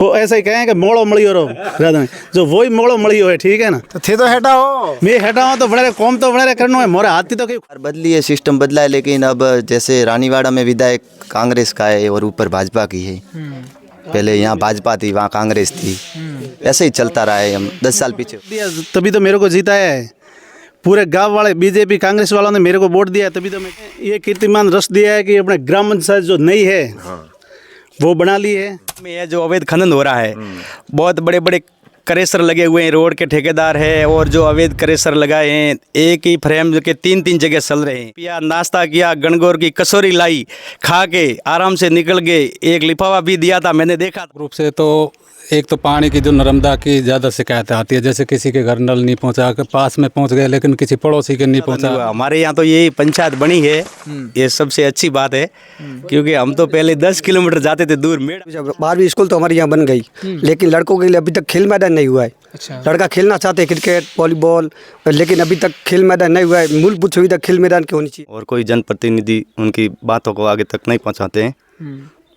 वो ऐसा ही कहें कि मोड़ो मड़ियो रहो जो वही मोड़ो मड़ियो है, ठीक है ना। तो थे तो हेटा हो, मैं हटा हूँ तो बड़े कौम तो बड़े करना है, मोरे हाथी तो बदली है, सिस्टम बदला है, लेकिन अब जैसे रानीवाड़ा में विधायक कांग्रेस का है और ऊपर भाजपा की है। पहले यहाँ भाजपा थी, वहाँ कांग्रेस थी, ऐसे ही चलता रहा है। हम 10 साल पीछे तभी तो मेरे को जिताया है। पूरे गांव वाले बीजेपी कांग्रेस वालों ने मेरे को वोट दिया है, तभी तो मैं ये कीर्तिमान रस दिया है कि अपने ग्राम पंचायत जो नई है वो बना ली है। ये जो अवैध खनन हो रहा है, बहुत बड़े बड़े क्रेशर लगे हुए हैं, रोड के ठेकेदार है, और जो अवैध क्रेशर लगाए हैं एक ही फ्रेम के 3-3 जगह चल रहे हैं। पिया, नाश्ता किया, गणगौर की कचौरी लाई, खा के आराम से निकल गए। एक लिफाफा भी दिया था, मैंने देखा रूप से। तो एक तो पानी की जो नर्मदा की ज़्यादा शिकायत आती है, जैसे किसी के घर नल नहीं पहुंचा, के पास में पहुंच गए लेकिन किसी पड़ोसी के नहीं पहुंचा। हमारे यहाँ तो यही पंचायत बनी है, ये सबसे अच्छी बात है, क्योंकि हम तो पहले 10 किलोमीटर जाते थे दूर। 12वीं स्कूल तो हमारे यहाँ बन गई, लेकिन लड़कों के लिए अभी तक खेल मैदान नहीं हुआ है। अच्छा। लड़का खेलना चाहते हैं क्रिकेट, वॉलीबॉल, लेकिन अभी तक खेल मैदान नहीं हुआ है। मूलभूत सुविधा खेल मैदान की होनी चाहिए। और कोई जनप्रतिनिधि उनकी बातों को आगे तक नहीं पहुँचाते हैं,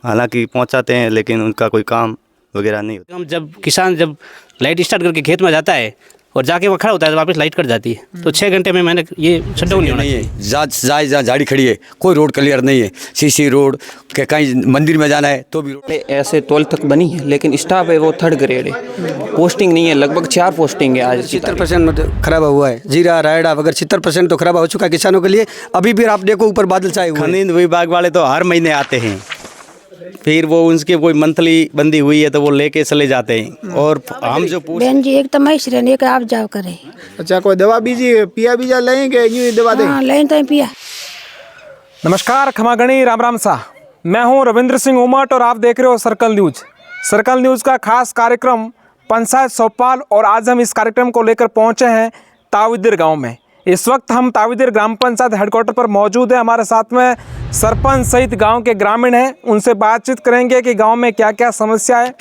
हालांकि पहुँचाते हैं लेकिन उनका कोई काम वगैरह नहीं होता। हम जब किसान जब लाइट स्टार्ट करके खेत में जाता है और जाके वहाँ खड़ा होता है तो वापस लाइट कट जाती है, तो 6 घंटे में मैंने ये शटडाउन नहीं होना चाहिए। जहाँ झाड़ी खड़ी है कोई रोड क्लियर नहीं है, सीसी रोड के कहीं मंदिर में जाना है तो भी रोड ऐसे 12 तक बनी है, लेकिन स्टाफ है वो 3rd ग्रेड है, पोस्टिंग नहीं है। लगभग 4 पोस्टिंग है। आज 70% खराब हुआ है। जीरा रायडा वगैरह 70% तो खराब हो चुका है किसानों के लिए। अभी भी आप देखो ऊपर बादल छाए हुए हैं। खनन विभाग वाले तो हर महीने आते हैं, फिर वो उनके कोई मंथली बंदी हुई है तो वो लेके चले जाते हैं। और हम जो बहन जी एक तो मैं रहने का आप जाओ करे। अच्छा, कोई दवा बीजिए, पिया बीजा लेंगे, यूँ दवा दें? हाँ लें तो पिया। नमस्कार, खमागणी, राम राम सा। मैं हूं रविंद्र सिंह उमट और आप देख रहे हो सर्कल न्यूज। सर्कल न्यूज का खास कार्यक्रम पंचायत चौपाल, और आज हम इस कार्यक्रम को लेकर पहुंचे हैं ताविदिर गांव में। इस वक्त हम ताविदिर ग्राम पंचायत हेडक्वार्टर पर मौजूद हैं। हमारे साथ में सरपंच सहित गांव के ग्रामीण हैं, उनसे बातचीत करेंगे कि गांव में क्या क्या समस्या है,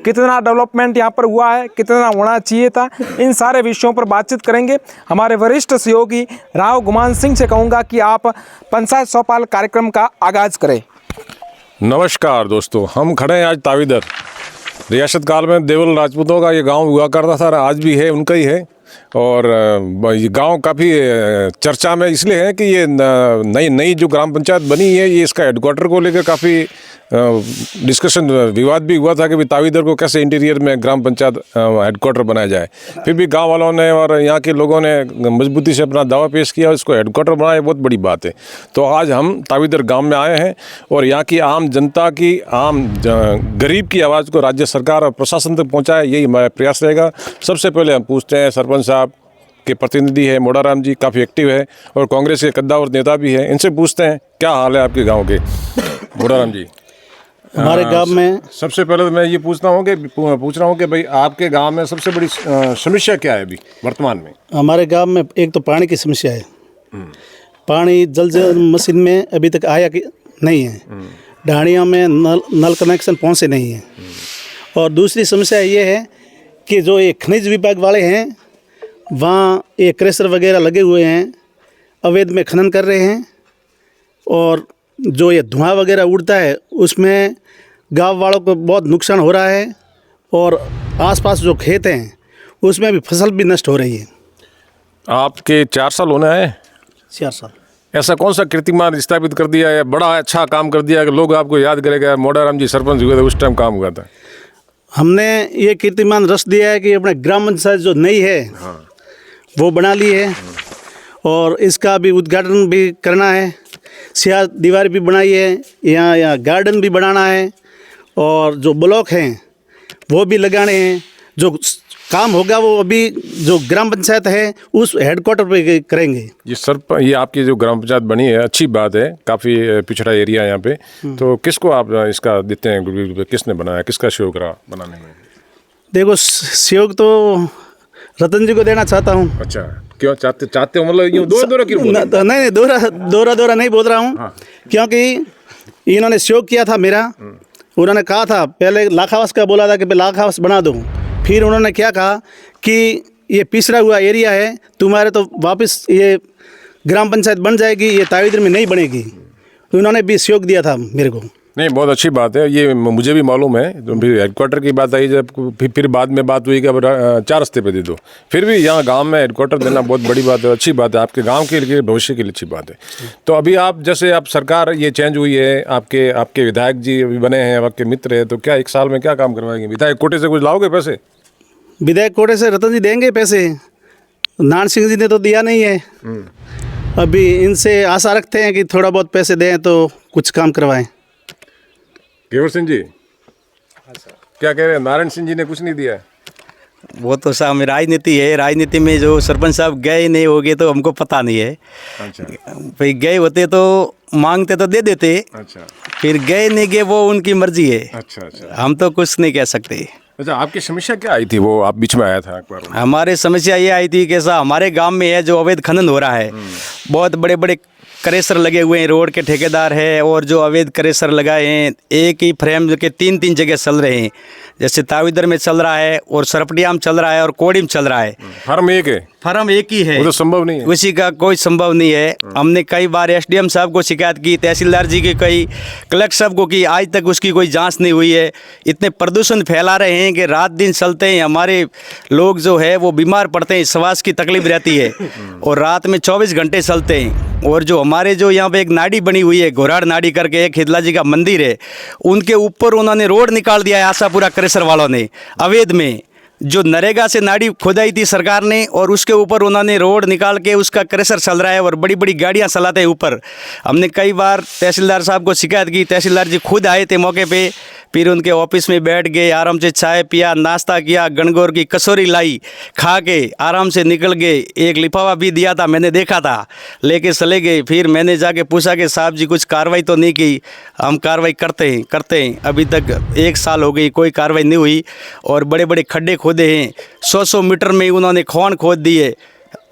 कितना डेवलपमेंट यहां पर हुआ है, कितना होना चाहिए था, इन सारे विषयों पर बातचीत करेंगे। हमारे वरिष्ठ सहयोगी राव गुमान सिंह से कहूँगा कि आप पंचायत चौपाल कार्यक्रम का आगाज़ करें। नमस्कार दोस्तों, हम खड़े हैं आज ताविदर। रियासत काल में देवल राजपूतों का ये गांव हुआ करता था, आज भी है, उनका ही है। और ये गांव काफ़ी चर्चा में इसलिए है कि ये नई जो ग्राम पंचायत बनी है, ये इसका हेडक्वार्टर को लेकर काफ़ी डिस्कशन, विवाद भी हुआ था कि ताविदर को कैसे इंटीरियर में ग्राम पंचायत हेडक्वार्टर बनाया जाए। फिर भी गांव वालों ने और यहाँ के लोगों ने मजबूती से अपना दावा पेश किया, इसको हेडक्वार्टर बनाया, बहुत बड़ी बात है। तो आज हम ताविदर गांव में आए हैं और यहाँ की आम जनता की, आम गरीब की आवाज़ को राज्य सरकार और प्रशासन तक पहुँचाए, यही हमारा प्रयास रहेगा। सबसे पहले हम पूछते हैं, सरपंच साहब के प्रतिनिधि है मोड़ाराम जी, काफ़ी एक्टिव है और कांग्रेस के कद्दावर नेता भी है, इनसे पूछते हैं क्या हाल है आपके गाँव के। मोड़ाराम जी, हमारे गांव में सबसे पहले तो मैं ये पूछ रहा हूँ कि भाई आपके गांव में सबसे बड़ी समस्या क्या है अभी वर्तमान में? हमारे गांव में एक तो पानी की समस्या है। पानी जल मशीन में अभी तक आया कि नहीं है, ढाणियों में नल कनेक्शन पहुँचे नहीं है। और दूसरी समस्या ये है कि जो ये खनिज विभाग वाले हैं, वहाँ ये क्रेशर वगैरह लगे हुए हैं, अवैध में खनन कर रहे हैं, और जो ये धुआं वगैरह उड़ता है उसमें गांव वालों को बहुत नुकसान हो रहा है, और आसपास जो खेत हैं उसमें भी फसल भी नष्ट हो रही है। आपके 4 साल होने आए? 4 साल। ऐसा कौन सा कीर्तिमान स्थापित कर दिया है, बड़ा अच्छा काम कर दिया कि लोग आपको याद करेगा, मोड़ाराम जी सरपंच हुए थे उस टाइम काम हुआ था? हमने ये कीर्तिमान रस दिया है कि अपने ग्राम पंचायत जो नई है वो बना ली है, और इसका भी उद्घाटन भी करना है। सियाह दीवार भी बनाई है, यहाँ गार्डन भी बनाना है, और जो ब्लॉक हैं वो भी लगाने हैं। जो काम होगा वो अभी जो ग्राम पंचायत है उस हेडक्वार्टर पे करेंगे। ये आपकी जो ग्राम पंचायत बनी है अच्छी बात है, काफ़ी पिछड़ा एरिया है यहाँ पे। तो किसको आप इसका देते हैं, किसने बनाया, किसका सहयोग रहा बनाने में? देखो, सहयोग तो रतन जी को देना चाहता हूँ। अच्छा, क्यों चाहते हो, मतलब यूँ दोहरा क्यों? नहीं, दोहरा नहीं बोल रहा हूँ। हाँ। क्योंकि इन्होंने सहयोग किया था मेरा। उन्होंने कहा था, पहले लाखावास का बोला था कि लाखावास बना दो, फिर उन्होंने क्या कहा कि ये पिछड़ा हुआ एरिया है, तुम्हारे तो वापस ये ग्राम पंचायत बन जाएगी, ये ताविदर में नहीं बनेगी। उन्होंने भी सहयोग दिया था मेरे को। नहीं, बहुत अच्छी बात है, ये मुझे भी मालूम है। तो फिर हेडक्वार्टर की बात आई जब, फिर बाद में बात हुई कि अब 4 रस्ते पे दे दो। फिर भी यहाँ गांव में हेडक्वार्टर देना बहुत बड़ी बात है, अच्छी बात है, आपके गांव के लिए, भविष्य के लिए अच्छी बात है। तो अभी आप जैसे आप सरकार ये चेंज हुई है, आपके विधायक जी अभी बने हैं, आपके मित्र हैं, तो क्या 1 साल में क्या काम करवाएंगे? विधायक कोटे से कुछ लाओगे पैसे? विधायक कोटे से रतन जी देंगे पैसे, नारायण सिंह जी ने तो दिया नहीं है। अभी इनसे आशा रखते हैं कि थोड़ा बहुत पैसे दें तो कुछ काम करवाएं। केवल सिंह जी क्या कह रहे हैं? नारायण सिंह जी ने कुछ नहीं दिया है। वो तो साहब में राजनीति है, राजनीति में जो सरपंच साहब गए नहीं होगे तो हमको पता नहीं है। अच्छा, भाई गए होते तो मांगते तो दे देते। अच्छा, फिर गए नहीं गए वो उनकी मर्जी है। अच्छा, अच्छा, हम तो कुछ नहीं कह सकते। अच्छा, आपकी समस्या क्या आई थी? वो आप बीच में आया था एक बार। हमारे समस्या ये आई थी कि साहब हमारे गांव में है जो अवैध खनन हो रहा है, बहुत बड़े बड़े क्रेशर लगे हुए हैं, रोड के ठेकेदार है, और जो अवैध क्रेशर लगाए हैं एक ही फ्रेम के 3-3 जगह चल रहे हैं। जैसे ताविदर में चल रहा है, और सरपटिया में चल रहा है, और कोड़ी में चल रहा है। फार्म एक है, फार्म एक ही है, वो तो संभव नहीं है। उसी का कोई संभव नहीं है। हमने कई बार एसडीएम साहब को शिकायत की, तहसीलदार जी की कई, कलेक्टर साहब को की, आज तक उसकी कोई जांच नहीं हुई है। इतने प्रदूषण फैला रहे हैं कि रात दिन चलते हैं, हमारे लोग जो है वो बीमार पड़ते हैं, श्वास की तकलीफ रहती है, और रात में 24 घंटे चलते हैं। और जो हमारे जो यहाँ पे एक नाड़ी बनी हुई है, घोराड़ नाड़ी करके, एक हिदला जी का मंदिर है, उनके ऊपर उन्होंने रोड निकाल दिया है आशापुरा क्रेशर वालों ने अवैध में। जो नरेगा से नाड़ी खोदाई थी सरकार ने, और उसके ऊपर उन्होंने रोड निकाल के उसका क्रेशर चल रहा है, और बड़ी बड़ी गाड़ियां चलाते हैं ऊपर। हमने कई बार तहसीलदार साहब को शिकायत की, तहसीलदार जी खुद आए थे मौके पे, फिर उनके ऑफिस में बैठ गए, आराम से चाय पिया, नाश्ता किया, गणगौर की कचौरी लाई, खा के आराम से निकल गए। एक लिफाफा भी दिया था, मैंने देखा था, लेके चले गए। फिर मैंने जाके पूछा कि साहब जी कुछ कार्रवाई तो नहीं की? हम कार्रवाई करते हैं। अभी तक 1 साल हो गई, कोई कार्रवाई नहीं हुई। और बड़े बड़े खड्डे खोदे हैं, 100 मीटर में उन्होंने खोन खोद दिए।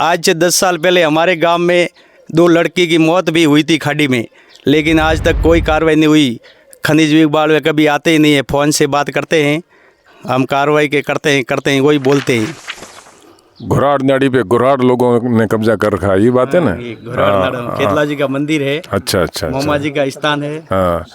आज से 10 साल पहले हमारे गाँव में 2 लड़की की मौत भी हुई थी खाड़ी में, लेकिन आज तक कोई कार्रवाई नहीं हुई। खनिज विभाग में कभी आते ही नहीं है, फ़ोन से बात करते हैं, हम कार्रवाई के करते हैं, वही बोलते हैं। घोराड़ नाड़ी पे घोराड़ लोगों ने कब्जा कर रखा है, ये बात है ना? खेतला जी का मंदिर है, अच्छा, अच्छा, मोमा जी का स्थान है। हाँ,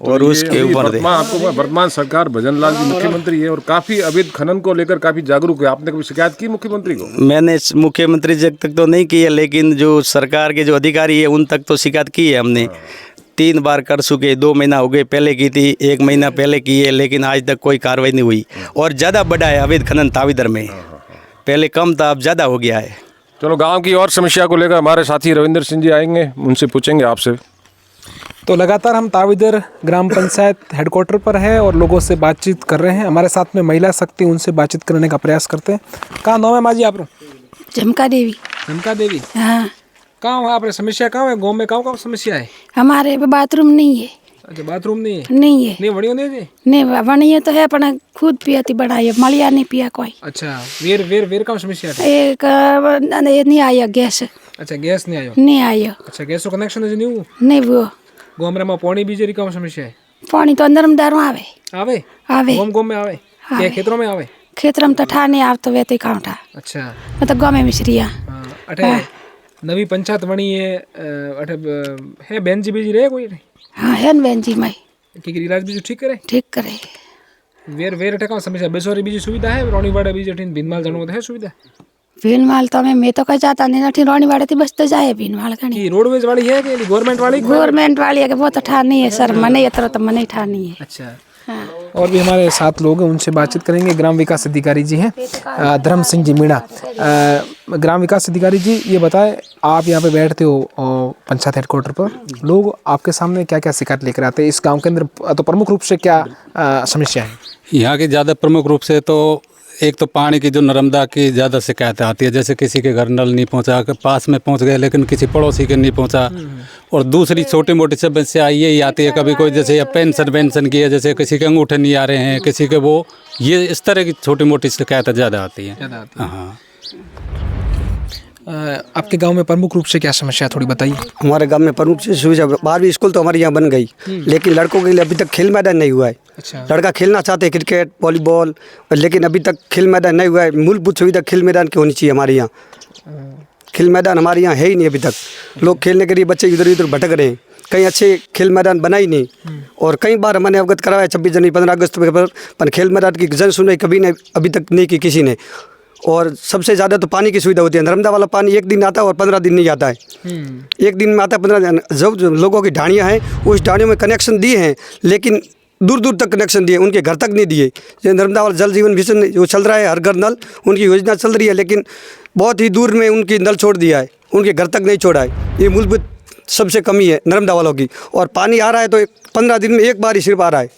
और उसके ऊपर आपको वर्तमान सरकार भजनलाल जी मुख्यमंत्री है, और काफी अवैध खनन को लेकर काफी जागरूक है। आपने कभी शिकायत की मुख्यमंत्री को? मैंने मुख्यमंत्री जी तक तो नहीं की है, लेकिन जो सरकार के जो अधिकारी है उन तक तो शिकायत की है हमने। 3 बार कर चुके, 2 महीना हो गए, पहले की थी, 1 महीना पहले की है, लेकिन आज तक कोई कार्रवाई नहीं हुई। और ज़्यादा बढ़ा है अवैध खनन ताविदर में, पहले कम था, अब ज़्यादा हो गया है। चलो, गांव की और समस्या को लेकर हमारे साथी रविंद्र सिंह जी आएंगे, उनसे पूछेंगे आपसे। तो लगातार हम ताविदर ग्राम पंचायत हेडक्वार्टर पर है और लोगों से बातचीत कर रहे हैं। हमारे साथ में महिला शक्ति, उनसे बातचीत करने का प्रयास करते हैं। कहाँ नाम है माँ जी आप? झमका देवी। झमका देवी, हाँ। कहाँ है आपने समस्या? कहाँ है गाँव में? कहाँ समस्या है? हमारे बाथरूम नहीं है। अच्छा, बाथरूम नहीं है? नहीं है। नहीं बड़ी नहीं? नहीं बनी है तो है, पर खुद पियाती बनाई, मलिया नहीं पिया कोई। अच्छा, वेर का समस्या है? एक नहीं आया गैस। अच्छा, गैस नहीं आयो? नहीं आयो। अच्छा, गैस कनेक्शन नहीं? नहीं वो गाँव में पानी बीजेरी का समस्या है? पानी तो अंदर में दारू आवे। आवे? गाँव में आवे? क्या खेतरों में आवे? खेतरों में तो ठा नहीं आव तो वे तो खाऊं ठा। अच्छा, मतलब गाँव में मिश्रिया। अठे नवी पंचायत बनी है, अठे है बहन जी बीजी रहे कोई? हाँ है बहन जी, मैं की इलाज बीजू ठीक करे? वेर अठे का समस्या? बेसवारी बीजी सुविधा है? रोनीवाड़ा बीजी अठीन भीनमाल जानो है सुविधा? भीनमाल तो मैं तो कहीं जाता नहीं, अठीन रोनीवाड़ा थी बस तो जाए भीनमाल कहीं। रोडवेज वाली है कि गवर्नमेंट वाली? गवर्नमेंट वाली है कि वो तो ठा नहीं है सर, मने इतना तो मने ठा नहीं है। अच्छा, हाँ। और भी हमारे साथ लोग हैं, उनसे बातचीत करेंगे। ग्राम विकास अधिकारी जी हैं धर्म सिंह जी मीणा। ग्राम विकास अधिकारी जी, ये बताएं, आप यहाँ पे बैठते हो पंचायत हेडक्वार्टर पर, लोग आपके सामने क्या क्या शिकायत लेकर आते हैं इस गांव के अंदर? तो प्रमुख रूप से क्या समस्या है यहाँ की? ज़्यादा प्रमुख रूप से तो एक तो पानी की जो नर्मदा की ज़्यादा शिकायत आती है, जैसे किसी के घर नल नहीं पहुँचा, पास में पहुँच गए लेकिन किसी पड़ोसी के नहीं पहुँचा। और दूसरी छोटी मोटी समस्या यही आती है, कभी कोई जैसे पेंशन की है, जैसे किसी के अंगूठे नहीं आ रहे हैं, किसी के वो, ये इस तरह की छोटी मोटी शिकायत ज़्यादा आती है। हाँ। आपके गांव में प्रमुख रूप से क्या समस्या, थोड़ी बताइए। हमारे गांव में प्रमुख सुविधा, 12वीं स्कूल तो हमारे यहाँ बन गई, लेकिन लड़कों के लिए अभी तक खेल मैदान नहीं हुआ है। अच्छा। लड़का खेलना चाहते हैं क्रिकेट, वॉलीबॉल, लेकिन अभी तक खेल मैदान नहीं हुआ है। मूलभूत सुविधा खेल मैदान की होनी चाहिए हमारे यहाँ। खेल मैदान हमारे यहाँ है ही नहीं अभी तक। लोग खेलने के लिए बच्चे इधर उधर भटक रहे हैं, कहीं अच्छे खेल मैदान बना ही नहीं। और कई बार मैंने अवगत कराया 26 जनवरी 15 अगस्त पर खेल मैदान की जन सुनवाई कभी ने अभी तक नहीं की किसी ने। और सबसे ज़्यादा तो पानी की सुविधा होती है, नर्मदा वाला पानी एक दिन आता है और 15 दिन नहीं आता है। एक दिन में आता है 15 दिन। जो लोगों की ढाणियाँ हैं उस ढाणियों में कनेक्शन दिए हैं, लेकिन दूर दूर तक कनेक्शन दिए, उनके घर तक नहीं दिए। जो नर्मदा वाला जल जीवन मिशन जो चल रहा है, हर घर नल, उनकी योजना चल रही है, लेकिन बहुत ही दूर में उनकी नल छोड़ दिया है, उनके घर तक नहीं छोड़ा है। ये मूलभूत सबसे कमी है नर्मदा वालों की। और पानी आ रहा है तो 15 दिन में एक बार ही सिर्फ आ रहा है।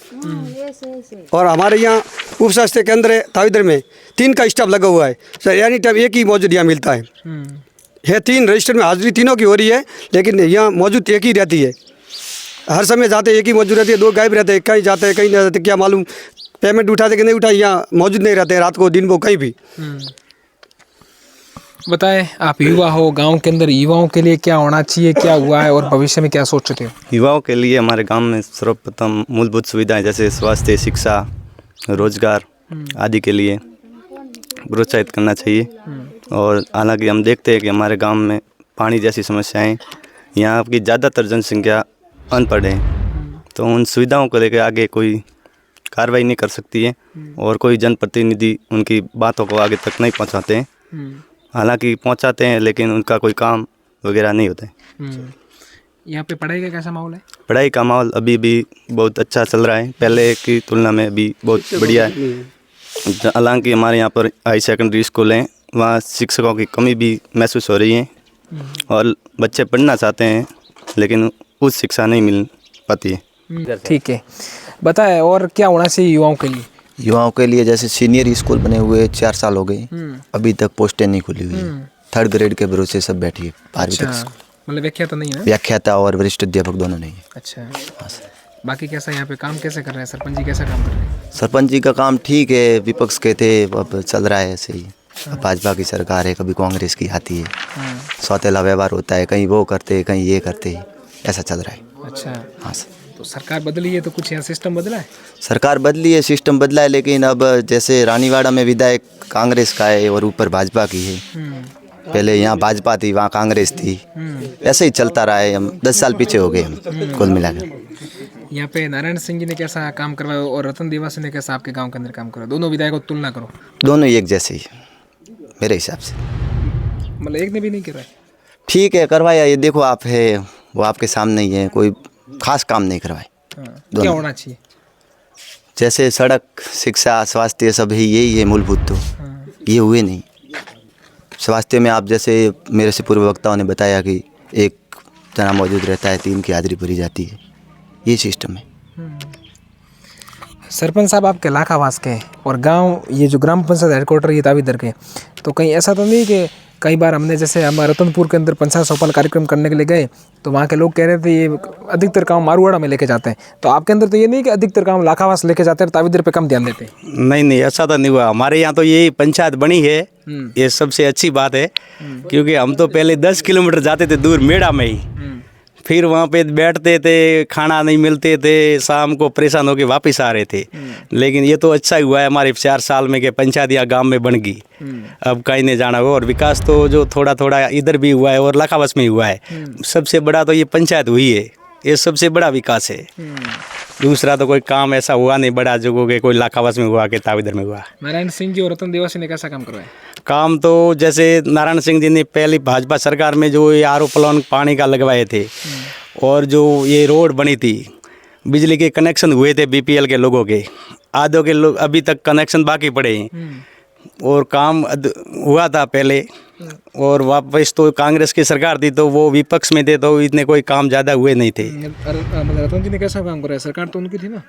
और हमारे यहाँ उप स्वास्थ्य केंद्र है ताविदर में 3 का स्टाफ लगा हुआ है सर, यानी टाइम एक ही मौजूद यहाँ मिलता है। 3 रजिस्टर में हाजिरी तीनों की हो रही है, लेकिन यहाँ मौजूद एक ही रहती है। हर समय जाते एक ही मौजूद रहती है, 2 गायब रहते हैं, कहीं जाते हैं कहीं नहीं जाते, क्या मालूम पेमेंट उठाते कि नहीं उठाए, यहाँ मौजूद नहीं रहते रात को दिन को कहीं भी। बताएं, आप युवा हो, गांव के अंदर युवाओं के लिए क्या होना चाहिए, क्या हुआ है और भविष्य में क्या सोचते हो? युवाओं के लिए हमारे गांव में सर्वप्रथम मूलभूत सुविधाएं जैसे स्वास्थ्य, शिक्षा, रोजगार आदि के लिए प्रोत्साहित करना चाहिए। और हालांकि हम देखते हैं कि हमारे गांव में पानी जैसी समस्याएं, यहाँ की ज़्यादातर जनसंख्या अनपढ़ है, तो उन सुविधाओं को लेकर आगे कोई कार्रवाई नहीं कर सकती है और कोई जनप्रतिनिधि उनकी बातों को आगे तक नहीं पहुँचाते हैं। हालांकि पहुंचाते हैं लेकिन उनका कोई काम वगैरह नहीं होता है। यहाँ पे पढ़ाई का कैसा माहौल है? पढ़ाई का माहौल अभी भी बहुत अच्छा चल रहा है, पहले की तुलना में अभी बहुत बढ़िया है। हालांकि हमारे यहाँ पर हाई सेकेंडरी स्कूल हैं, वहाँ शिक्षकों की कमी भी महसूस हो रही है और बच्चे पढ़ना चाहते हैं लेकिन उस शिक्षा नहीं मिल पाती है। ठीक है, बताएं और क्या होना चाहिए युवाओं के लिए? युवाओं के लिए जैसे सीनियर स्कूल बने हुए 4 साल हो गए, अभी तक पोस्टें नहीं खुली हुई है। 3rd ग्रेड के भरोसे सब बैठी है। 12वीं तक मतलब व्याख्याता नहीं है? व्याख्याता और वरिष्ठ अध्यापक दोनों नहीं है। अच्छा, बाकी कैसा यहाँ पे काम कैसे कर रहे हैं? सरपंच जी कैसा काम कर रहे हैं? सरपंच जी का काम ठीक है, विपक्ष के थे, अब चल रहा है ऐसे ही। भाजपा की सरकार है, कभी कांग्रेस की आती है, सौतेला व्यवहार होता है, कहीं वो करते कहीं ये करते, ऐसा चल रहा है। अच्छा, हाँ सर। तो सरकार बदली है तो कुछ यहाँ सिस्टम बदला है? सरकार बदली है, सिस्टम बदला है, लेकिन अब जैसे रानीवाड़ा में विधायक कांग्रेस का है और ऊपर भाजपा की है। पहले यहाँ भाजपा थी, वहाँ कांग्रेस थी, ऐसे ही चलता रहा है। हम 10 साल पीछे हो गए हम कुल मिलाकर। यहाँ पे नारायण सिंह जी ने कैसा काम करवाया और रतन देवासी ने कैसा आपके गांव के अंदर काम करवाया? दोनों विधायकों की तुलना करो। दोनों एक जैसे ही मेरे हिसाब से। मतलब एक ने भी नहीं करवाया? ठीक है, करवाया, ये देखो आप है, वो आपके सामने ही है, कोई खास काम नहीं करवाए। क्या होना चाहिए? जैसे सड़क, शिक्षा, स्वास्थ्य सब ही यही है मूलभूत, तो ये हुए नहीं। स्वास्थ्य में आप जैसे मेरे से पूर्व वक्ताओं ने बताया कि एक जना मौजूद रहता है, 3 की हाजिरी भरी जाती है, ये सिस्टम है। सरपंच साहब आपके इलाकावास के और गांव, ये जो ग्राम पंचायत हेडक्वार्टर ये ताविदर के, तो कहीं ऐसा तो नहीं कि कई बार हमने जैसे हम रतनपुर के अंदर पंचायत चौपाल कार्यक्रम करने के लिए गए तो वहाँ के लोग कह रहे थे ये अधिकतर काम मारवाड़ा में लेके जाते हैं, तो आपके अंदर तो ये नहीं कि अधिकतर काम लाखावास लेके जाते हैं, ताविदर पे कम ध्यान देते हैं? नहीं, ऐसा तो नहीं हुआ। हमारे यहाँ तो ये पंचायत बनी है, ये सबसे अच्छी बात है, क्योंकि हम तो पहले 10 किलोमीटर जाते थे दूर मेड़ा में ही, फिर वहाँ पे बैठते थे, खाना नहीं मिलते थे, शाम को परेशान होकर वापस आ रहे थे। लेकिन ये तो अच्छा हुआ है हमारे 4 साल में कि पंचायत यहाँ गाँव में बन गई, अब कहीं नहीं जाना हुआ। और विकास तो जो थोड़ा थोड़ा इधर भी हुआ है और लाखावास में हुआ है, सबसे बड़ा तो ये पंचायत हुई है, ये सबसे बड़ा विकास है। दूसरा तो कोई काम ऐसा हुआ नहीं बड़ा जो कि कोई लाखावास में हुआ कि ताविदर में हुआ। नारायण सिंह जी और रतन देवासी ने कैसा काम करवाया? काम तो जैसे नारायण सिंह जी ने पहली भाजपा सरकार में जो ये आर ओ प्लांट पानी का लगवाए थे और जो ये रोड बनी थी, बिजली के कनेक्शन हुए थे बीपीएल के लोगों के, आधों के लोग अभी तक कनेक्शन बाकी पड़े हैं और काम हुआ था पहले। और वापस तो कांग्रेस की सरकार थी तो वो विपक्ष में थे तो इतने कोई काम ज़्यादा हुए नहीं थे। रतन जी ने कैसा काम कराया? सरकार तो उनकी थी ना?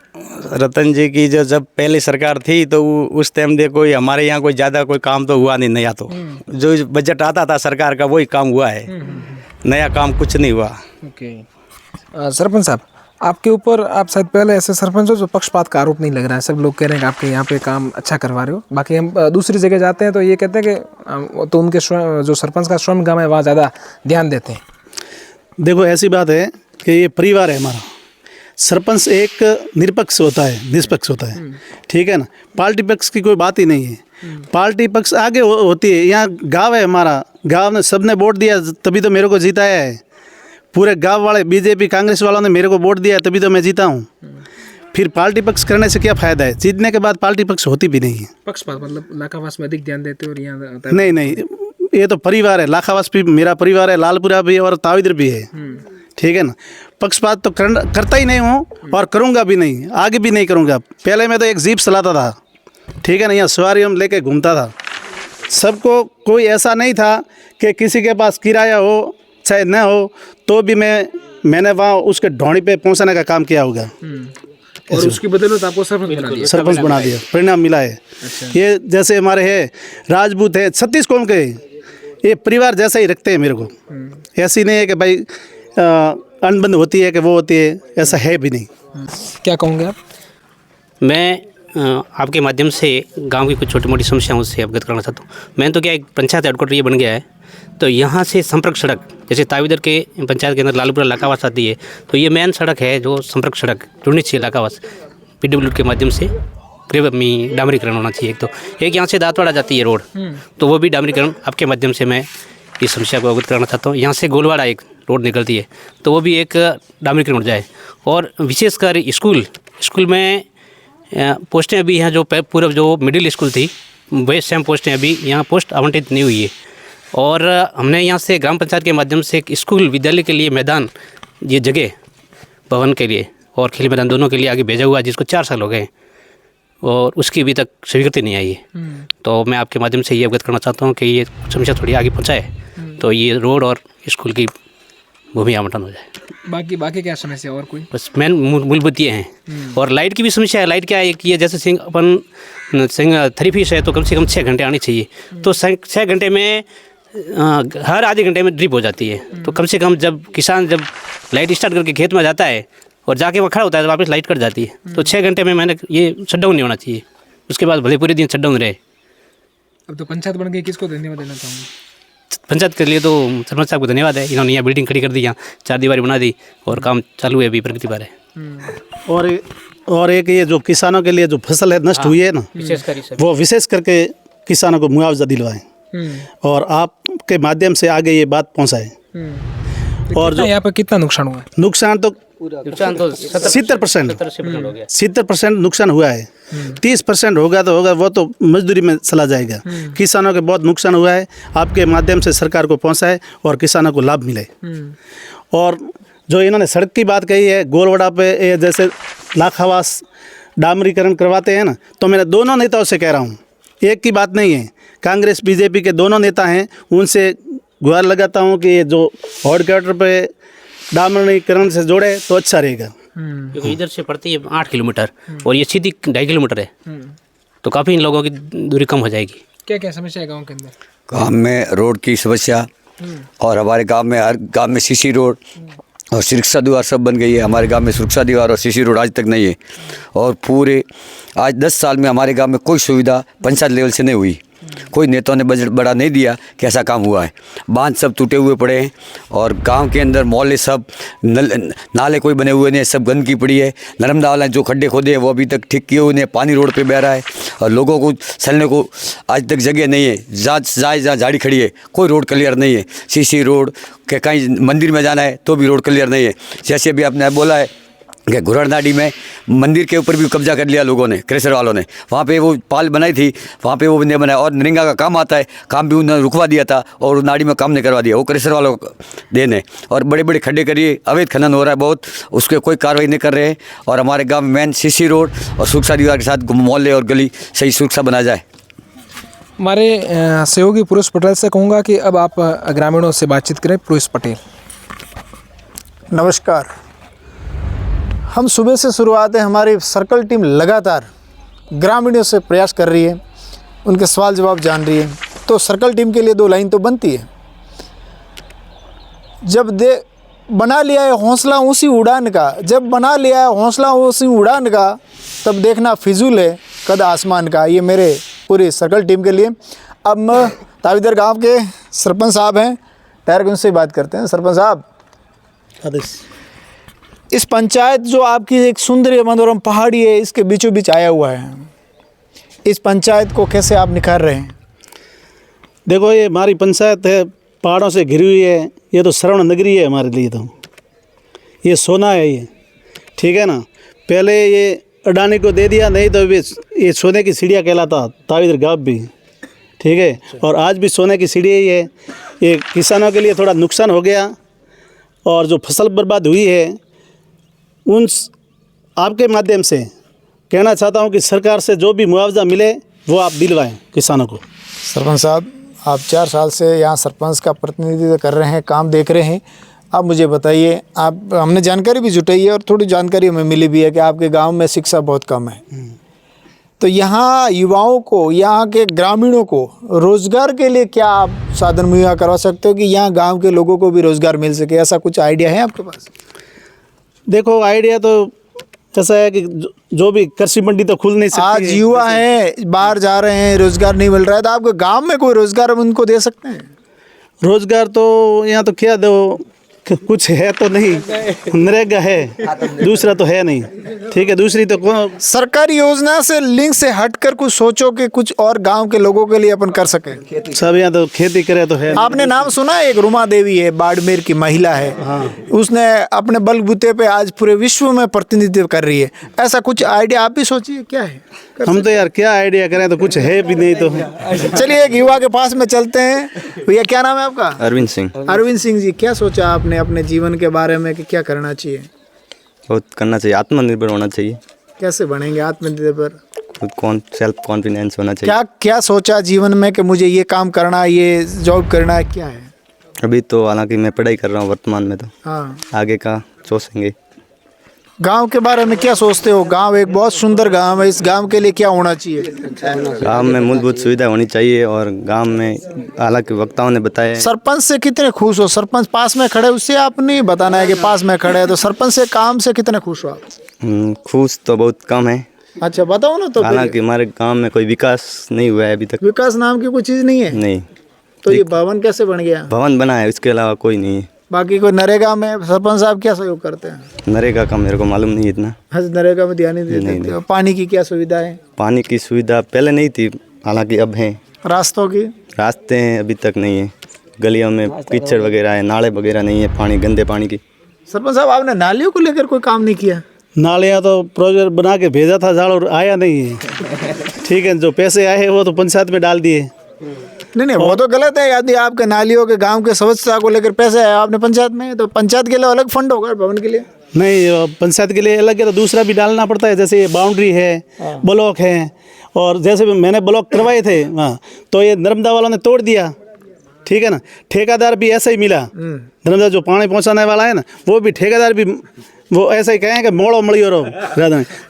रतन जी की जो जब पहले सरकार थी तो उस टाइम दे कोई हमारे यहाँ कोई ज़्यादा कोई काम तो हुआ नहीं, नया तो जो बजट आता था सरकार का वही काम हुआ है, नया काम कुछ नहीं हुआ। ओके, सरपंच साहब आपके ऊपर, आप शायद पहले ऐसे सरपंच हो जो पक्षपात का आरोप नहीं लग रहा है, सब लोग कह रहे हैं कि आपके यहाँ पे काम अच्छा करवा रहे हो। बाकी हम दूसरी जगह जाते हैं तो ये कहते हैं कि तो उनके जो सरपंच का स्वयं गाँव है वहाँ ज़्यादा ध्यान देते हैं। देखो ऐसी बात है कि ये परिवार है हमारा, सरपंच एक निष्पक्ष होता है, ठीक है ना, पार्टी पक्ष की कोई बात ही नहीं है। पार्टी पक्ष आगे होती है, यहाँ गाँव है हमारा, गाँव में सबने वोट दिया तभी तो मेरे को जिताया है। पूरे गांव वाले बीजेपी कांग्रेस वालों ने मेरे को वोट दिया तभी तो मैं जीता हूँ। फिर पार्टी पक्ष करने से क्या फ़ायदा है? जीतने के बाद पार्टी पक्ष होती भी नहीं है। पक्षपात मतलब लाखावास में अधिक ध्यान देते हो और यहाँ आता है। नहीं नहीं, ये तो परिवार है, लाखावास भी मेरा परिवार है, लालपुरा भी और ताविदर भी है, ठीक है ना। पक्षपात तो करता ही नहीं हूँ और करूँगा भी नहीं, आगे भी नहीं करूँगा। पहले मैं तो एक जीप चलाता था, ठीक है ना, यहाँ सवारी हम लेके घूमता था। सबको कोई ऐसा नहीं था कि किसी के पास किराया हो चाहे न हो तो भी मैंने वहाँ उसके ढोणी पे पहुँचाने का काम किया होगा। और उसकी बदौलत आपको सरपंच बना दिया, परिणाम मिला है। ये जैसे हमारे है राजपूत है 36 कौम के, ये परिवार जैसा ही रखते हैं मेरे को। ऐसी नहीं है कि भाई अनबंद होती है कि वो होती है, ऐसा है भी नहीं। क्या कहोगे आप? मैं आपके माध्यम से गांव की कुछ छोटी मोटी समस्याओं से अवगत करना चाहता हूँ। मैंने तो क्या एक पंचायत हेडक्वार्टर ये बन गया है, तो यहाँ से संपर्क सड़क जैसे ताविदर के पंचायत के अंदर लालपुरा लाखावास आती है, तो ये मेन सड़क है जो संपर्क सड़क जुड़नी चाहिए लाखावास PWD के माध्यम से डामरीकरण होना चाहिए। एक यहाँ से दांतवाड़ा जाती है रोड, तो वो भी डामरीकरण आपके माध्यम से मैं इस समस्या को अवगत कराना चाहता हूँ। यहाँ से गोलवाड़ा एक रोड निकलती है, तो वो भी एक डामरीकरण हो जाए। और विशेषकर स्कूल में पोस्टें अभी हैं जो पूर्व जो मिडिल स्कूल थी वे सेम पोस्टें अभी यहाँ पोस्ट आवंटित नहीं हुई है। और हमने यहाँ से ग्राम पंचायत के माध्यम से एक स्कूल विद्यालय के लिए मैदान, ये जगह भवन के लिए और खेल मैदान दोनों के लिए आगे भेजा हुआ है, जिसको 4 साल हो गए और उसकी अभी तक स्वीकृति नहीं आई है। तो मैं आपके माध्यम से ये अवगत करना चाहता हूँ कि ये समस्या थोड़ी आगे पहुँचाए तो ये रोड और स्कूल की भूमि आवंटन हो जाए। बाकी क्या समस्या और कोई? बस मेन मूलभूत ये हैं। और लाइट की भी समस्या है। लाइट क्या है कि ये जैसे सिंह 3 फीस है तो कम से कम 6 घंटे आनी चाहिए, तो 6 घंटे में हर आधे घंटे में ड्रिप हो जाती है। तो कम से कम जब किसान जब लाइट स्टार्ट करके खेत में जाता है और जाके वहाँ खड़ा होता है तो वापस लाइट कट जाती है। तो 6 घंटे में मैंने ये शटडाउन नहीं होना चाहिए, उसके बाद भले पूरे दिन शटडाउन रहे। अब तो पंचायत बन गई, किसको धन्यवाद देना चाहूँगा? पंचायत के लिए तो सरपंच साहब को धन्यवाद है, इन्होंने यहाँ बिल्डिंग खड़ी कर दी, यहाँ 4 दीवारी बना दी और काम चालू है, अभी प्रगति पर है। और एक ये जो किसानों के लिए जो फसल है नष्ट हुई है ना, वो विशेष करके किसानों को मुआवजा दिलवाएं और आपके माध्यम से आगे ये बात पहुंचाएं। और जो यहाँ पर कितना नुकसान हुआ? नुकसान तो 70% नुकसान हुआ है। 30% होगा तो होगा, वो तो मजदूरी में चला जाएगा। किसानों के बहुत नुकसान हुआ है, आपके माध्यम से सरकार को पहुंचाए और किसानों को लाभ मिले। और जो इन्होंने सड़क की बात कही है, गोलवाड़ा पे जैसे लाखावास डामरीकरण करवाते हैं ना, तो मैं दोनों नेताओं से कह रहा हूँ, एक की बात नहीं है, कांग्रेस बीजेपी के दोनों नेता हैं, उनसे गुहार लगाता हूँ कि ये जो हेडक्वार्टर पे डामरीकरण से जोड़े तो अच्छा रहेगा। क्योंकि इधर से पड़ती है 8 किलोमीटर और ये सीधी 2.5 किलोमीटर है, तो काफ़ी इन लोगों की दूरी कम हो जाएगी। क्या क्या समस्या है गाँव के अंदर? गाँव में रोड की समस्या, और हमारे गांव में हर गांव में सीसी रोड और सुरक्षा दीवार सब बन गई है। हमारे गांव में सुरक्षा दीवार और सीसी रोड आज तक नहीं है। और पूरे आज 10 साल में हमारे गांव में कोई सुविधा पंचायत लेवल से नहीं हुई। कोई नेताओं ने बजट बढ़ा नहीं दिया कि ऐसा काम हुआ है। बांध सब टूटे हुए पड़े हैं और गांव के अंदर मोहल्ले सब नाले कोई बने हुए नहीं, सब गंदगी पड़ी है। नर्मदा वाला जो खड्डे खोदे हैं वो अभी तक ठीक किए हुए नहीं, पानी रोड पे बह रहा है और लोगों को चलने को आज तक जगह नहीं है। जहाँ झाड़ी खड़ी है कोई रोड क्लियर नहीं है। सीसी रोड के कहीं मंदिर में जाना है तो भी रोड क्लियर नहीं है। जैसे अभी आपने बोला है कि घुरड़नाडी में मंदिर के ऊपर भी कब्जा कर लिया लोगों ने, क्रेशर वालों ने। वहाँ पे वो पाल बनाई थी, वहाँ पे वो नहीं बनाया और नरेगा का काम आता है, काम भी उन्होंने रुकवा दिया था और नाड़ी में काम नहीं करवा दिया, वो क्रेशर वालों को देने। और बड़े बड़े खड्डे करिए, अवैध खनन हो रहा है बहुत, उसके कोई कार्रवाई नहीं कर रहे हैं। और हमारे गाँव में मेन सीसी रोड और सुरक्षा दीवार के साथ मोहल्ले और गली सही सुरक्षा बना जाए। हमारे सहयोगी पुरुष पटेल से कहूँगा कि अब आप ग्रामीणों से बातचीत करें। पुरुष पटेल, नमस्कार। हम सुबह से शुरुआत है, हमारी सर्कल टीम लगातार ग्रामीणों से प्रयास कर रही है, उनके सवाल जवाब जान रही है। तो सर्कल टीम के लिए 2 लाइन तो बनती है। जब बना लिया है हौसला उसी उड़ान का, जब बना लिया है हौसला उसी उड़ान का, तब देखना फिजूल है कद आसमान का। ये मेरे पूरी सर्कल टीम के लिए। अब ताविदर गांव के सरपंच साहब हैं, डायरेक्ट उनसे बात करते हैं। सरपंच साहब, इस पंचायत जो आपकी एक सुंदर मनोरम पहाड़ी है, इसके बीचों बीच आया हुआ है, इस पंचायत को कैसे आप निखार रहे हैं? देखो, ये हमारी पंचायत है, पहाड़ों से घिरी हुई है, ये तो श्रवण नगरी है हमारे लिए। तो ये सोना है ये, ठीक है ना। पहले ये अडानी को दे दिया, नहीं तो ये सोने की सीढ़ियाँ कहलाता ताविदर गाँव भी, ठीक है। और आज भी सोने की सीढ़ी ही है। ये किसानों के लिए थोड़ा नुकसान हो गया और जो फसल बर्बाद हुई है उन आपके माध्यम से कहना चाहता हूँ कि सरकार से जो भी मुआवजा मिले वो आप दिलवाएं किसानों को। सरपंच साहब, आप 4 साल से यहाँ सरपंच का प्रतिनिधित्व कर रहे हैं, काम देख रहे हैं। आप मुझे बताइए, आप हमने जानकारी भी जुटाई है और थोड़ी जानकारी हमें मिली भी है कि आपके गांव में शिक्षा बहुत कम है। तो यहाँ युवाओं को, यहाँ के ग्रामीणों को रोज़गार के लिए क्या आप साधन मुहैया करवा सकते हो कि यहाँ गांव के लोगों को भी रोज़गार मिल सके? ऐसा कुछ आइडिया है आपके पास? देखो, आइडिया तो ऐसा है कि जो भी कृषि मंडी तो खुल नहीं सकती। आज युवा हैं, बाहर जा रहे हैं, रोज़गार नहीं मिल रहा है, तो आपके गांव में कोई रोज़गार हम उनको दे सकते हैं? रोज़गार तो यहाँ तो क्या दो, कुछ है तो नहीं, नरेगा है, दूसरा तो है नहीं, ठीक है। दूसरी तो सरकारी योजना से लिंक से हटकर कुछ सोचो कि कुछ और गांव के लोगों के लिए अपन कर सके। सब यहाँ तो खेती करे तो है। आपने नाम सुना है, एक रुमा देवी है, बाड़मेर की महिला है। उसने अपने बलबूते पे आज पूरे विश्व में प्रतिनिधित्व कर रही है। ऐसा कुछ आइडिया आप भी सोचिए, क्या है? हम तो यार क्या आइडिया करें, तो कुछ है भी नहीं। तो चलिए एक युवा के पास में चलते हैं। भैया, क्या नाम है आपका? अरविंद सिंह। अरविंद सिंह जी, क्या सोचा आपने अपने जीवन के बारे में कि क्या करना चाहिए? बहुत करना चाहिए, आत्मनिर्भर होना चाहिए। कैसे बनेंगे आत्मनिर्भर? खुद सेल्फ कॉन्फिडेंस होना चाहिए। क्या क्या सोचा जीवन में कि मुझे ये काम करना, ये जॉब करना है, क्या है? अभी तो हालांकि मैं पढ़ाई कर रहा हूँ वर्तमान में, तो हाँ, आगे का सोचेंगे। गांव के बारे में क्या सोचते हो? गांव एक बहुत सुंदर गांव है, इस गांव के लिए क्या होना चाहिए? गांव में मूलभूत सुविधा होनी चाहिए और गांव में हालांकि वक्ताओं ने बताया। सरपंच से कितने खुश हो? सरपंच पास में खड़े, उससे आप नहीं बताना है कि पास में खड़े हैं, तो सरपंच से काम से कितने खुश हो आप? खुश तो बहुत कम है। अच्छा, बताओ ना। तो हालांकि हमारे गांव में कोई विकास नहीं हुआ है अभी तक। विकास नाम की कोई चीज़ नहीं है? नहीं। तो ये भवन कैसे बन गया? भवन बना है, इसके अलावा कोई नहीं है। बाकी कोई नरेगा में सरपंच साहब क्या सहयोग करते हैं? नरेगा का मेरे को मालूम नहीं इतना। हाँ, नरेगा में ध्यान नहीं देते। पानी की क्या सुविधा है? पानी की सुविधा पहले नहीं थी, हालांकि अब है। रास्तों की? रास्ते हैं, अभी तक नहीं है। गलियों में कीचड़ वगैरह है, नाले वगैरह नहीं है, पानी गंदे पानी की। सरपंच साहब, आपने नालियों को लेकर कोई काम नहीं किया? नालियाँ तो प्रोजेक्ट बना के भेजा था झाड़, और आया नहीं है, ठीक है। जो पैसे आए हैं वो तो पंचायत में डाल दिए। नहीं, वो तो गलत है। यदि आपके नालियों के गांव के स्वच्छता को लेकर पैसे आए आपने पंचायत में, तो पंचायत के लिए अलग फंड होगा भवन के लिए? नहीं, पंचायत के लिए अलग है, तो दूसरा भी डालना पड़ता है। जैसे बाउंड्री है, ब्लॉक है, और जैसे मैंने ब्लॉक करवाए थे वहाँ, तो ये नर्मदा वालों ने तोड़ दिया, ठीक है ना। ठेकेदार भी ऐसा ही मिला, नर्मदा जो पानी पहुँचाने वाला है ना, वो भी ठेकेदार भी वो ऐसा ही कहें कि मोड़ो मड़ियो रो,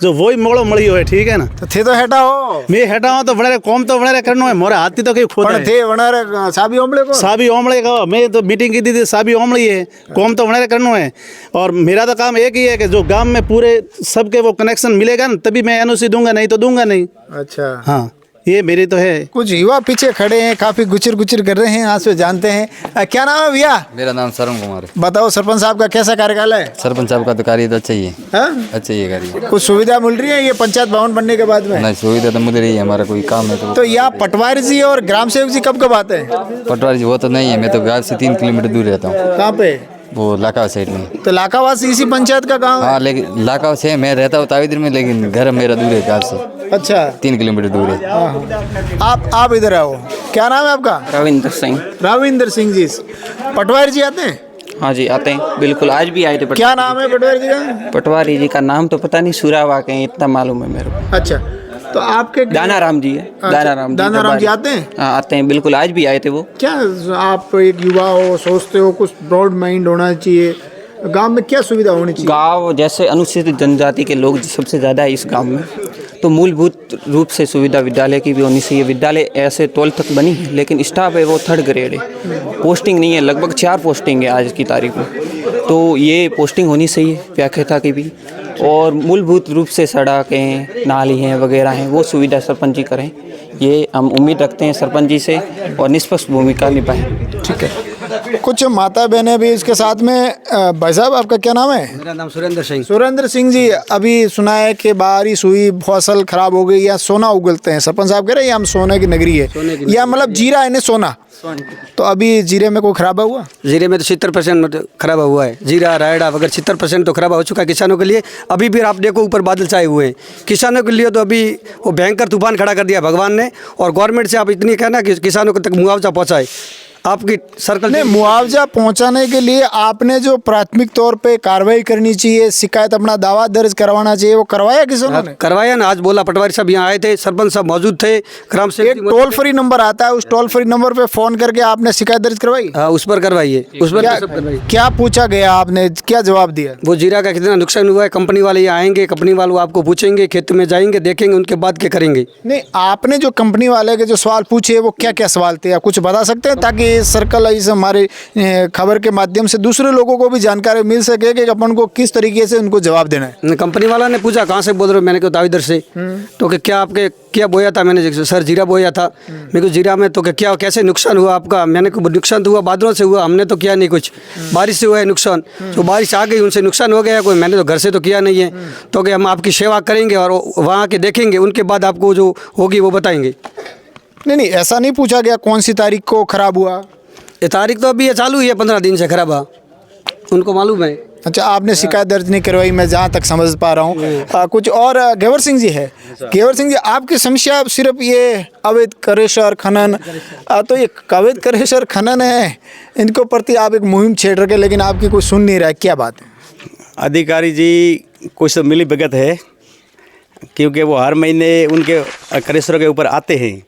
जो वही मोड़ो मड़ियो है, ठीक है ना। तो थे तो हेटा हो, मैं हेटा हूँ तो बड़े कौम तो बड़े करना है, मोरे हाथी तो कहीं खोद थे बना साबी ओमले को, साबी ओमले का। मैं तो मीटिंग की थी, साबी ओमली है, कौम तो बड़े करना है। और मेरा तो काम एक ही है कि जो गांव में पूरे सबके वो कनेक्शन मिलेगा ना, तभी मैं एनओसी दूंगा, नहीं तो दूंगा नहीं। अच्छा, हाँ, ये मेरी तो है। कुछ युवा पीछे खड़े हैं, काफी गुचर गुचर कर रहे हैं, यहाँ से जानते हैं। क्या नाम है भैया? मेरा नाम शरण कुमार है। बताओ, सरपंच साहब का कैसा कार्यकाल है? सरपंच साहब का तो कार्य तो अच्छा ही है। अच्छा ही है कार्य। कुछ सुविधा मिल रही है ये पंचायत भवन बनने के बाद में? नहीं, सुविधा तो मुझे रही है, हमारा कोई काम है तो यहाँ पटवारी जी और ग्राम सेवक जी कब कब आते हैं? पटवारी जी वो तो नहीं है, मैं तो गाँव से 3 किलोमीटर दूर रहता हूँ। कहाँ पे? वो लाकावा साइड में। तो लाकावास इसी पंचायत का गाँव? हाँ, लेकिन लाकावा से मैं रहता हूँ ताविदर में, लेकिन घर मेरा दूर है गाँव से। अच्छा, 3 किलोमीटर दूर है। आप इधर आओ। क्या नाम है आपका? रविंद्र सिंह। रविंद्र सिंह जी। पटवारी जी आते हैं? हाँ जी, आते हैं, बिल्कुल, आज भी आए थे। क्या नाम है पटवारी जी का? पटवारी जी का नाम तो पता नहीं, सुरावा के इतना मालूम है मेरे को। अच्छा, तो आपके दानाराम जी है। दानाराम जी आते हैं? हाँ, आते हैं, बिल्कुल, आज भी आए थे वो। क्या आप एक युवा हो, सोचते हो कुछ ब्रॉड माइंड होना चाहिए, गांव में क्या सुविधा होनी चाहिए? गांव जैसे अनुसूचित जनजाति के लोग सबसे ज़्यादा है इस गांव में, तो मूलभूत रूप से सुविधा विद्यालय की भी होनी चाहिए। विद्यालय ऐसे 12 तक बनी है, लेकिन स्टाफ है वो 3rd ग्रेड है, पोस्टिंग नहीं है। लगभग 4 पोस्टिंग है आज की तारीख में, तो ये पोस्टिंग होनी चाहिए व्याख्याता की भी। और मूलभूत रूप से सड़कें, नाली हैं वगैरह हैं, वो सुविधा सरपंच जी करें, ये हम उम्मीद रखते हैं सरपंच जी से, और निष्पक्ष भूमिका निभाएं। ठीक है। कुछ माता बहनें भी इसके साथ में। भाई साहब आपका क्या नाम है? मेरा नाम सुरेंद्र सिंह। सुरेंद्र सिंह जी, अभी सुना है कि बारिश हुई, फसल खराब हो गई, या सोना उगलते हैं, सरपंच साहब कह रहे हैं हम सोने की नगरी है, या मतलब जीरा है सोना, तो अभी जीरे में कोई खराबा हुआ? जीरे में तो 70% खराबा हुआ है। जीरा रायडा अगर 70% तो खराबा हो चुका है किसानों के लिए। अभी भी आप देखो ऊपर बादल छाए हुए हैं, किसानों के लिए तो अभी वो भयंकर तूफान खड़ा कर दिया भगवान ने। और गवर्नमेंट से आप इतनी कहना कि किसानों को तक मुआवजा पहुँचाए। आपकी सर्कल नहीं, मुआवजा पहुंचाने के लिए आपने जो प्राथमिक तौर पे कार्रवाई करनी चाहिए, शिकायत अपना दावा दर्ज करवाना चाहिए, वो करवाया किसानों ने? करवाया ना। आज बोला पटवारी साहब यहाँ आए थे, सरपंच साहब मौजूद थे, ग्राम सेवक एक टोल फ्री नंबर आता है, उस टोल फ्री नंबर पे फोन करके आपने शिकायत दर्ज करवाई? हाँ, उस पर करवाइए। उस पर क्या पूछा गया, आपने क्या जवाब दिया? वो जीरा का कितना नुकसान हुआ है, कंपनी वाले यहाँ आएंगे, कंपनी वाले आपको पूछेंगे, खेत में जाएंगे, देखेंगे, उनके बाद क्या करेंगे। नहीं, आपने जो कंपनी वाले के जो सवाल पूछे वो क्या क्या सवाल थे, आप कुछ बता सकते हैं ताकि सर्कल इस हमारे खबर के माध्यम से दूसरे लोगों को भी जानकारी मिल सके कि अपन को किस तरीके से उनको जवाब देना है? कंपनी वाला ने पूछा कहाँ से बोल रहे हो, मैंने कहा ताविदर से। तो कि क्या आपके क्या बोया था? मैंने सर जीरा बोया था। मेरे को जीरा में तो क्या कैसे नुकसान हुआ आपका? मैंने को नुकसान तो हुआ बादलों से हुआ, हमने तो किया नहीं कुछ, बारिश से हुआ है नुकसान। जो बारिश आ गई उनसे नुकसान हो गया कोई, मैंने तो घर से तो किया नहीं है। तो कि हम आपकी सेवा करेंगे और वहाँ के देखेंगे, उनके बाद आपको जो होगी वो बताएंगे। नहीं, ऐसा नहीं पूछा गया कौन सी तारीख को खराब हुआ? ये तारीख तो अभी ये चालू ही है, 15 दिन से खराब है, उनको मालूम है। अच्छा, आपने शिकायत दर्ज नहीं करवाई, मैं जहाँ तक समझ पा रहा हूँ। कुछ और घेवर सिंह जी है। घेवर सिंह जी, आपकी समस्या सिर्फ ये अवैध करेसर खनन, तो ये अवैध करेसर खनन है, इनको प्रति आप एक मुहिम छेड़ रखे, लेकिन आपकी कोई सुन नहीं रहा है, क्या बात है? अधिकारी जी कुछ तो मिली भगत है, क्योंकि वो हर महीने उनके करेसरों के ऊपर आते हैं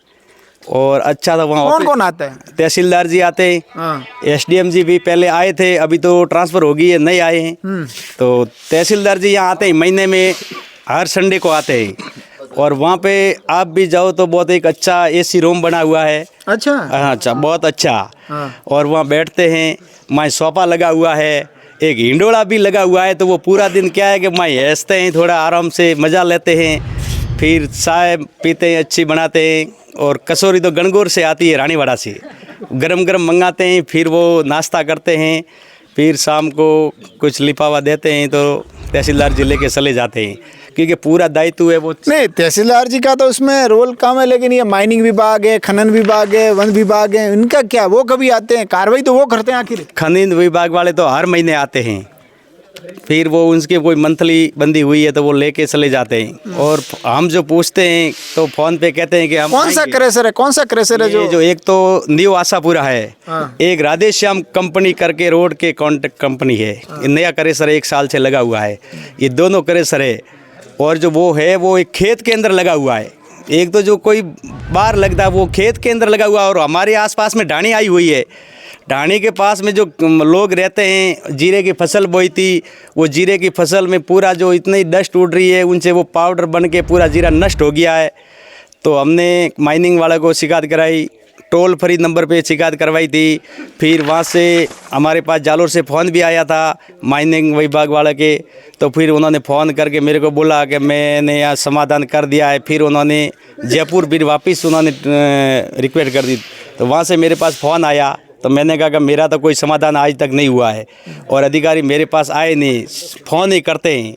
और अच्छा था वहाँ। कौन कौन आता है? तहसीलदार जी आते हैं, एसडीएम जी भी पहले आए थे, अभी तो ट्रांसफ़र हो गई है, नए आए हैं। तो तहसीलदार जी यहाँ आते हैं, महीने में हर संडे को आते हैं। और वहाँ पे आप भी जाओ तो बहुत एक अच्छा एसी रूम बना हुआ है। अच्छा, हाँ, अच्छा, बहुत अच्छा। और वहाँ बैठते हैं, वहाँ सोफा लगा हुआ है, एक हिंडोला भी लगा हुआ है। तो वो पूरा दिन क्या है कि वहाँ हंसते हैं, थोड़ा आराम से मज़ा लेते हैं, फिर चाय पीते हैं, अच्छी बनाते हैं। और कचौरी तो गणगौर से आती है, रानीवाड़ा से, गरम गरम मंगाते हैं, फिर वो नाश्ता करते हैं, फिर शाम को कुछ लिफाफा देते हैं तो तहसीलदार जी लेके चले जाते हैं, क्योंकि पूरा दायित्व है वो। नहीं, तहसीलदार जी का तो उसमें रोल कम है, लेकिन ये माइनिंग विभाग है, खनन विभाग है, वन विभाग है, इनका क्या, वो कभी आते हैं, कार्रवाई तो वो करते हैं आखिर? खनन विभाग वाले तो हर महीने आते हैं, फिर वो उनके कोई मंथली बंदी हुई है तो वो लेके चले जाते हैं। और हम जो पूछते हैं तो फोन पे कहते हैं कि हम कौन सा क्रेशर है, कौन सा क्रेशर है? जो एक तो न्यू आशापुरा है, एक राधेश्याम कंपनी करके रोड के कॉन्ट्रैक्ट कंपनी है, नया क्रेशर 1 साल से लगा हुआ है, ये दोनों क्रेशर है। और जो वो है वो एक खेत के अंदर लगा हुआ है, एक तो जो कोई बाहर लगता है वो खेत के अंदर लगा हुआ है। और हमारे आसपास में ढाणी आई हुई है, ढाणी के पास में जो लोग रहते हैं, जीरे की फसल बोई थी, वो जीरे की फसल में पूरा जो इतनी डस्ट उड़ रही है, उनसे वो पाउडर बन के पूरा जीरा नष्ट हो गया है। तो हमने माइनिंग वाले को शिकायत कराई, टोल फ्री नंबर पे शिकायत करवाई थी। फिर वहाँ से हमारे पास जालोर से फ़ोन भी आया था माइनिंग विभाग वाले के, तो फिर उन्होंने फ़ोन करके मेरे को बोला कि मैंने यहाँ समाधान कर दिया है। फिर उन्होंने जयपुर फिर वापस उन्होंने रिक्वेस्ट कर दी, तो वहाँ से मेरे पास फ़ोन आया, तो मैंने कहा कि मेरा तो कोई समाधान आज तक नहीं हुआ है और अधिकारी मेरे पास आए नहीं, फ़ोन ही करते हैं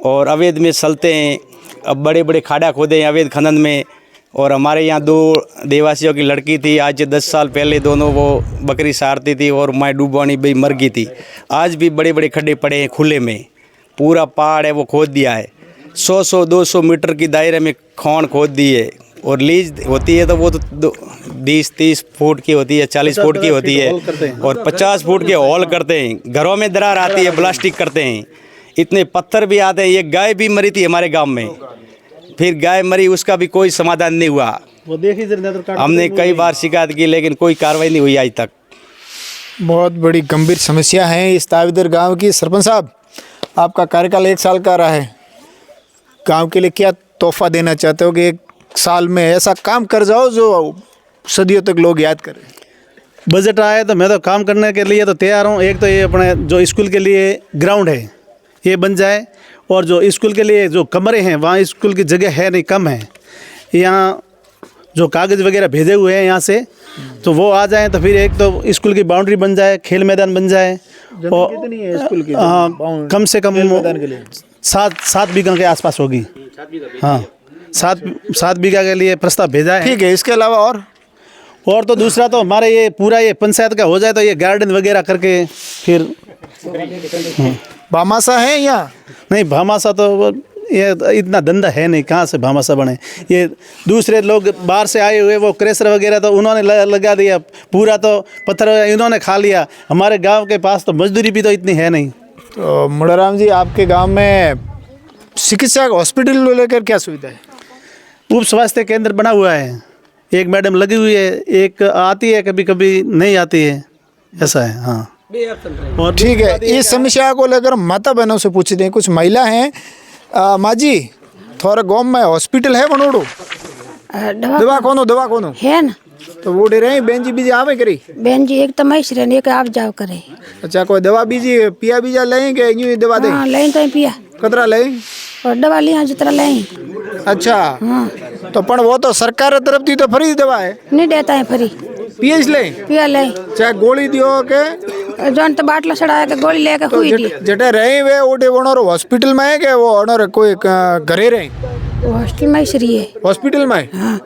और अवैध में चलते हैं। अब बड़े बड़े खाड़ा खोदे हैं अवैध खनन में। और हमारे यहाँ 2 देवासियों की लड़की थी, आज 10 साल पहले दोनों वो बकरी सारती थी और मैं डूबवानी भी मर गई थी। आज भी बड़े बड़े खड्डे पड़े हैं खुले में, पूरा पहाड़ है वो खोद दिया है, 100-200 मीटर की दायरे में खोन खोद दी है। और लीज होती है तो वो तो 20-30 फुट की होती है, 40 फुट की होती है और 50 फुट के हॉल करते हैं। घरों में दरार आती है, प्लास्टिक करते हैं, इतने पत्थर भी आते हैं। ये गाय भी मरी थी हमारे गांव में, फिर गाय मरी, उसका भी कोई समाधान नहीं हुआ। वो देखिए, हमने कई बार शिकायत की लेकिन कोई कार्रवाई नहीं हुई आज तक। बहुत बड़ी गंभीर समस्या है इस ताविदर गांव की। सरपंच साहब, आपका कार्यकाल 1 साल का रहा है, गांव के लिए क्या तोहफा देना चाहते हो कि 1 साल में ऐसा काम कर जाओ जो सदियों तक लोग याद करें? बजट आया तो मैं तो काम करने के लिए तो तैयार हूँ। एक तो ये अपने जो स्कूल के लिए ग्राउंड है ये बन जाए, और जो स्कूल के लिए जो कमरे हैं वहाँ स्कूल की जगह है नहीं, कम है। यहाँ जो कागज़ वगैरह भेजे हुए हैं यहाँ से, तो वो आ जाएं तो फिर एक तो स्कूल की बाउंड्री बन जाए, खेल मैदान बन जाए। और कितनी है स्कूल की? हाँ, कम से कम 7 बीघा के आसपास होगी। हाँ, 7 बीघा के लिए प्रस्ताव भेजा है। ठीक है, इसके अलावा और तो दूसरा तो हमारे ये पूरा ये पंचायत का हो जाए तो ये गार्डन वगैरह करके फिर भामाशा है यहाँ? नहीं, भामाशा तो ये इतना धंधा है नहीं, कहाँ से भामाशा बने। ये दूसरे लोग बाहर से आए हुए वो क्रेशर वगैरह तो उन्होंने लगा दिया, पूरा तो पत्थर इन्होंने खा लिया। हमारे गांव के पास तो मजदूरी भी तो इतनी है नहीं। तो मुड़ाराम जी, आपके गांव में चिकित्सा हॉस्पिटल को लेकर क्या सुविधा है? उप स्वास्थ्य केंद्र बना हुआ है, एक मैडम लगी हुई है, एक आती है कभी कभी नहीं आती है, ऐसा है। हाँ, और ठीक है, इस समस्या को लेकर माता बहनों से पूछते हैं। कुछ महिला हैं। माँ जी, थोड़ा गाँव में हॉस्पिटल है बनोड़ो? दवा कोनो है ना? तो वो डे रहे बेन जी बीजी आवे करी? बहन जी एक तो मैं श्रेणी एक आप जाओ करे। अच्छा, कोई दवा बीजी पिया बीजा लें के यूं ही दवा दें? हाँ, लें तो पिया। कतरा लें? और दवा लिया जितना लें। अच्छा, हाँ। तो पण वो तो सरकार तरफ थी तो फ्री दवा है? नहीं देता है फ्री। पियस लें? पिया लें। चाहे गोली दियो के जौन तो बाटला चढ़ाया के गोली लेके तो हुई दी। जटे रहे वे ओडे वनोर हॉस्पिटल में है के वो ओनर कोई घरे रहे? हॉस्टल में श्री है। हॉस्पिटल में? हाँ।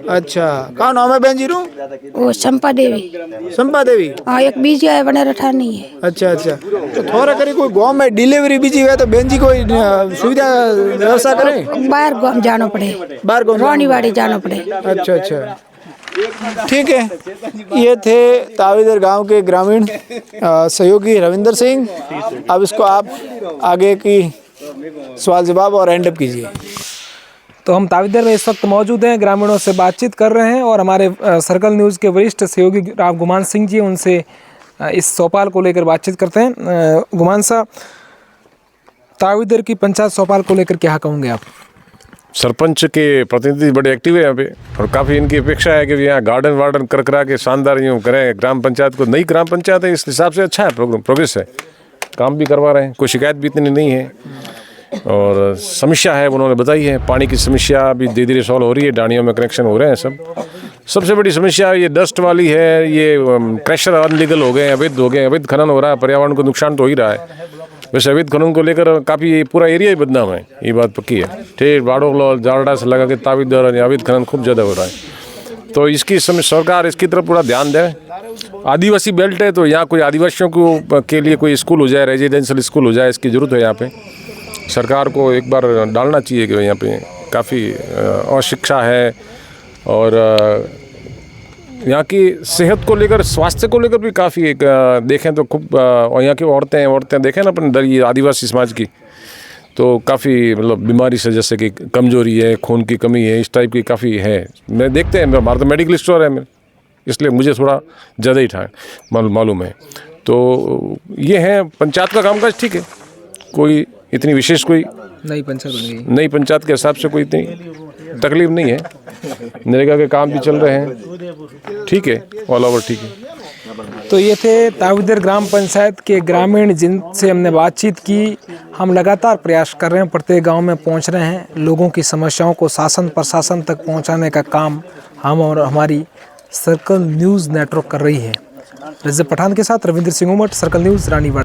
अच्छा, कहाँ नाम है बहन जी रू? वो चंपा देवी। चंपा देवी? हाँ, एक बीजी है बने रठा नहीं है। अच्छा, तो थोड़ा करी कोई गाँव में डिलीवरी बीजी है तो बहन जी कोई सुविधा व्यवस्था करें? बाहर गाँव जाना पड़े, बाहर गाँव रानीवाड़ी जाना पड़े। अच्छा, ठीक है। ये थे तावीदर गांव के ग्रामीण सहयोगी रविंदर सिंह। अब इसको आप आगे की सवाल जवाब और एंड अप कीजिए। तो हम तावीदर में इस वक्त मौजूद हैं, ग्रामीणों से बातचीत कर रहे हैं और हमारे सर्कल न्यूज़ के वरिष्ठ सहयोगी राव गुमान सिंह जी, उनसे इस चौपाल को लेकर बातचीत करते हैं। गुमान साहब, तावीदर की पंचायत चौपाल को लेकर क्या कहोगे आप? सरपंच के प्रतिनिधि बड़े एक्टिव है यहाँ पे और काफ़ी इनकी अपेक्षा है कि यहाँ गार्डन वार्डन करा के शानदार यूँ करें। ग्राम पंचायत को, नई ग्राम पंचायत है, इस हिसाब से अच्छा है, प्रोग्रेस है, काम भी करवा रहे हैं, कोई शिकायत भी इतनी नहीं है। और समस्या है उन्होंने बताई है, पानी की समस्या भी धीरे धीरे सॉल्व हो रही है, डाणियों में कनेक्शन हो रहे हैं सब। सबसे बड़ी समस्या ये डस्ट वाली है, ये क्रशर अनलीगल हो गए, अवैध हो गए, अवैध खनन हो रहा है, पर्यावरण को नुकसान तो हो ही रहा है। वैसे अवैध खनन को लेकर काफ़ी पूरा एरिया ही बदनाम है, ये बात पक्की है। ठेर बाड़ो जारडा से लगा के तावीदर अवैध खनन खूब ज़्यादा हो रहा है, तो इसकी सरकार इसकी तरफ पूरा ध्यान दे। आदिवासी बेल्ट है तो यहाँ कोई आदिवासियों को के लिए कोई स्कूल हो जाए, रेजिडेंशियल स्कूल हो जाए, इसकी ज़रूरत है। यहाँ पे सरकार को एक बार डालना चाहिए कि यहाँ पे काफ़ी अशिक्षा है और यहाँ की सेहत को लेकर, स्वास्थ्य को लेकर भी काफ़ी एक देखें तो खूब, और यहाँ की औरतें देखें ना अपन इधर, ये आदिवासी समाज की तो काफ़ी मतलब बीमारी से, जैसे कि कमजोरी है, खून की कमी है, इस टाइप की काफ़ी है। मैं देखते हैं, हमारा तो मेडिकल स्टोर है मेरे, इसलिए मुझे थोड़ा ज़्यादा ही था मालूम है। तो ये है पंचायत का कामकाज, ठीक है, कोई इतनी विशेष कोई नई पंचायत बन गई, नई पंचायत के हिसाब से कोई इतनी तकलीफ नहीं है। नरेगा के काम भी चल रहे हैं, ठीक है, ऑल ओवर ठीक है। तो ये थे तावीदर ग्राम पंचायत के ग्रामीण जिनसे हमने बातचीत की। हम लगातार प्रयास कर रहे हैं, प्रत्येक गांव में पहुंच रहे हैं, लोगों की समस्याओं को शासन प्रशासन तक पहुंचाने का काम हम और हमारी सर्कल न्यूज़ नेटवर्क कर रही है। रज़ा पठान के साथ रविंद्र सिंह उमट, सर्कल न्यूज़, रानीवाड़ा।